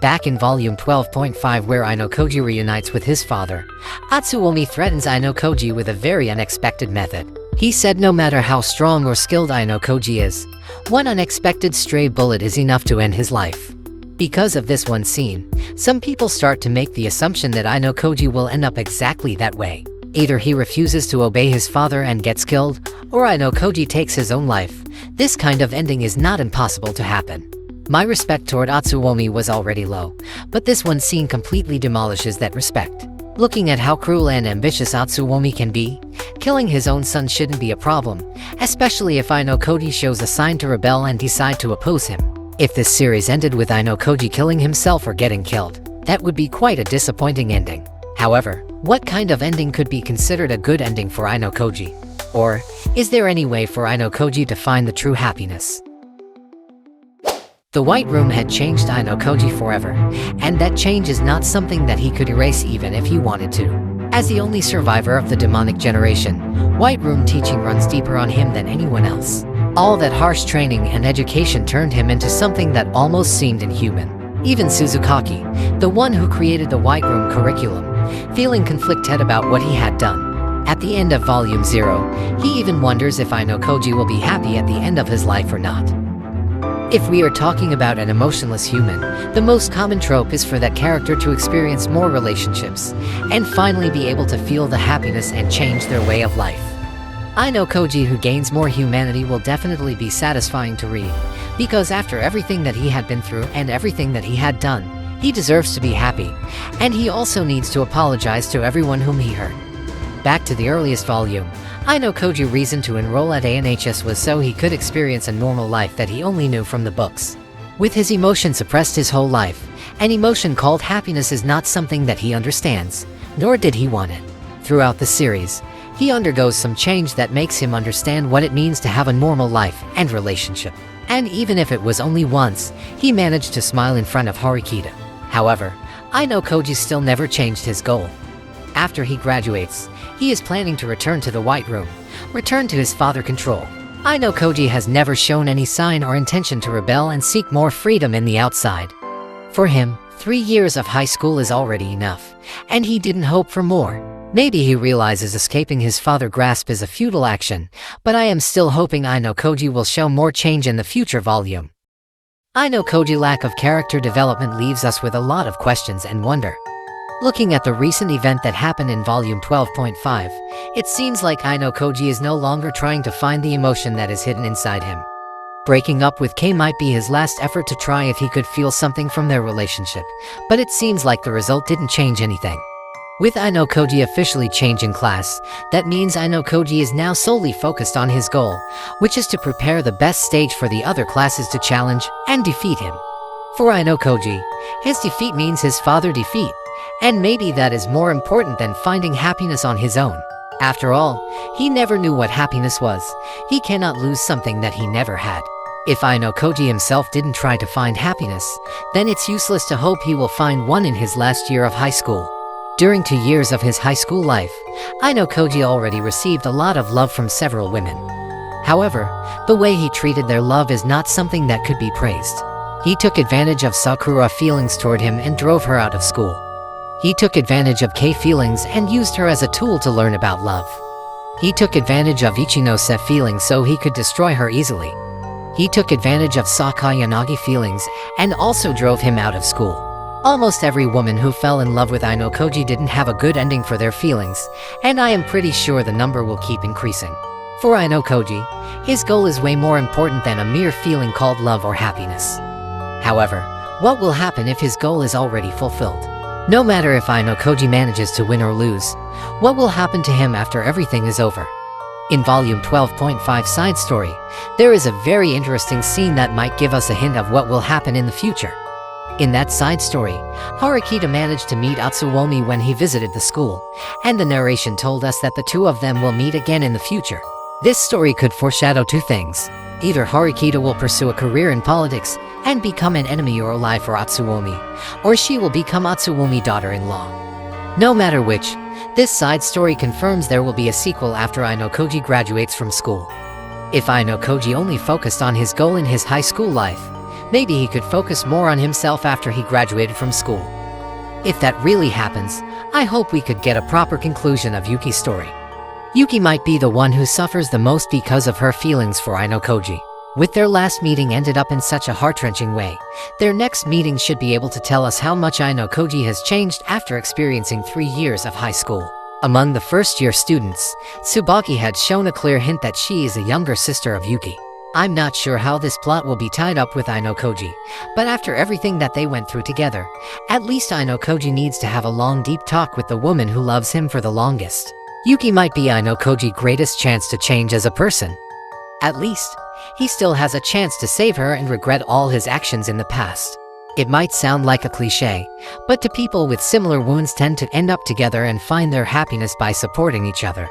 Back in volume 12.5 where Ayanokoji reunites with his father, Atsuomi threatens Ayanokoji with a very unexpected method. He said no matter how strong or skilled Ayanokoji is, one unexpected stray bullet is enough to end his life. Because of this one scene, some people start to make the assumption that Ayanokoji will end up exactly that way. Either he refuses to obey his father and gets killed, or Ayanokoji takes his own life. This kind of ending is not impossible to happen. My respect toward Atsuomi was already low, but this one scene completely demolishes that respect. Looking at how cruel and ambitious Atsuomi can be, killing his own son shouldn't be a problem, especially if Ayanokoji shows a sign to rebel and decide to oppose him. If this series ended with Ayanokoji killing himself or getting killed, that would be quite a disappointing ending. However, what kind of ending could be considered a good ending for Ayanokoji? Or, is there any way for Ayanokoji to find the true happiness? The White Room had changed Ayanokoji forever, and that change is not something that he could erase even if he wanted to. As the only survivor of the demonic generation, White Room teaching runs deeper on him than anyone else. All that harsh training and education turned him into something that almost seemed inhuman. Even Suzukaki, the one who created the White Room curriculum, feeling conflicted about what he had done. At the end of Volume 0, he even wonders if Ayanokoji will be happy at the end of his life or not. If we are talking about an emotionless human, the most common trope is for that character to experience more relationships, and finally be able to feel the happiness and change their way of life. Ayanokoji who gains more humanity will definitely be satisfying to read, because after everything that he had been through and everything that he had done, he deserves to be happy, and he also needs to apologize to everyone whom he hurt. Back to the earliest volume, Ayanokoji's reason to enroll at ANHS was so he could experience a normal life that he only knew from the books. With his emotion suppressed his whole life, an emotion called happiness is not something that he understands, nor did he want it. Throughout the series, he undergoes some change that makes him understand what it means to have a normal life and relationship. And even if it was only once, he managed to smile in front of Horikita. However, Ayanokoji still never changed his goal. After he graduates, he is planning to return to the White Room, return to his father control. Ayanokoji has never shown any sign or intention to rebel and seek more freedom in the outside. For him, 3 years of high school is already enough, and he didn't hope for more. Maybe he realizes escaping his father's grasp is a futile action, but I am still hoping Ayanokoji will show more change in the future volume. Ayanokoji's lack of character development leaves us with a lot of questions and wonder. Looking at the recent event that happened in volume 12.5, it seems like Ayanokoji is no longer trying to find the emotion that is hidden inside him. Breaking up with Kei might be his last effort to try if he could feel something from their relationship, but it seems like the result didn't change anything. With Ayanokoji officially changing class, that means Ayanokoji is now solely focused on his goal, which is to prepare the best stage for the other classes to challenge and defeat him. For Ayanokoji, his defeat means his father's defeat, and maybe that is more important than finding happiness on his own. After all, he never knew what happiness was. He cannot lose something that he never had. If Ayanokoji himself didn't try to find happiness, then it's useless to hope he will find one in his last year of high school. During 2 years of his high school life, Ayanokoji already received a lot of love from several women. However, the way he treated their love is not something that could be praised. He took advantage of Sakura's feelings toward him and drove her out of school. He took advantage of Kei's feelings and used her as a tool to learn about love. He took advantage of Ichinose feelings so he could destroy her easily. He took advantage of Sakayanagi feelings and also drove him out of school. Almost every woman who fell in love with Ayanokoji didn't have a good ending for their feelings, and I am pretty sure the number will keep increasing. For Ayanokoji, his goal is way more important than a mere feeling called love or happiness. However, what will happen if his goal is already fulfilled? No matter if Ayanokoji manages to win or lose, what will happen to him after everything is over? In volume 12.5 side story, there is a very interesting scene that might give us a hint of what will happen in the future. In that side story, Horikita managed to meet Atsuomi when he visited the school, and the narration told us that the two of them will meet again in the future. This story could foreshadow two things. Either Horikita will pursue a career in politics and become an enemy or ally for Atsuomi, or she will become Atsuomi's daughter-in-law. No matter which, this side story confirms there will be a sequel after Ayanokoji graduates from school. If Ayanokoji only focused on his goal in his high school life, Maybe he could focus more on himself after he graduated from school. If that really happens, I hope we could get a proper conclusion of Yuki's story. Yuki might be the one who suffers the most because of her feelings for Ayanokoji. With their last meeting ended up in such a heart-wrenching way, their next meeting should be able to tell us how much Ayanokoji has changed after experiencing 3 years of high school. Among the first-year students, Tsubaki had shown a clear hint that she is a younger sister of Yuki. I'm not sure how this plot will be tied up with Ayanokoji, but after everything that they went through together, at least Ayanokoji needs to have a long deep talk with the woman who loves him for the longest. Yuki might be Ayanokoji's greatest chance to change as a person. At least, he still has a chance to save her and regret all his actions in the past. It might sound like a cliché, but to people with similar wounds tend to end up together and find their happiness by supporting each other.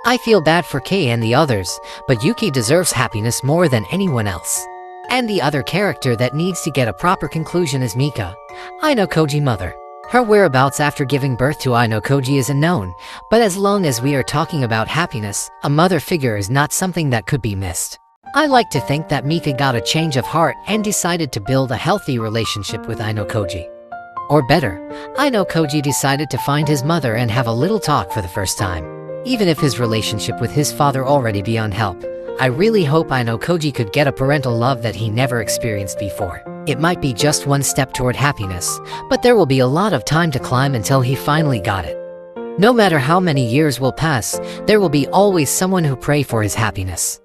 I feel bad for Kei and the others, but Yuki deserves happiness more than anyone else. And the other character that needs to get a proper conclusion is Mika, Ayanokoji's mother. Her whereabouts after giving birth to Ayanokoji is unknown, but as long as we are talking about happiness, a mother figure is not something that could be missed. I like to think that Mika got a change of heart and decided to build a healthy relationship with Ayanokoji. Or better, Ayanokoji decided to find his mother and have a little talk for the first time. Even if his relationship with his father already beyond help, I really hope Ayanokoji could get a parental love that he never experienced before. It might be just one step toward happiness, but there will be a lot of time to climb until he finally got it. No matter how many years will pass, there will be always someone who pray for his happiness.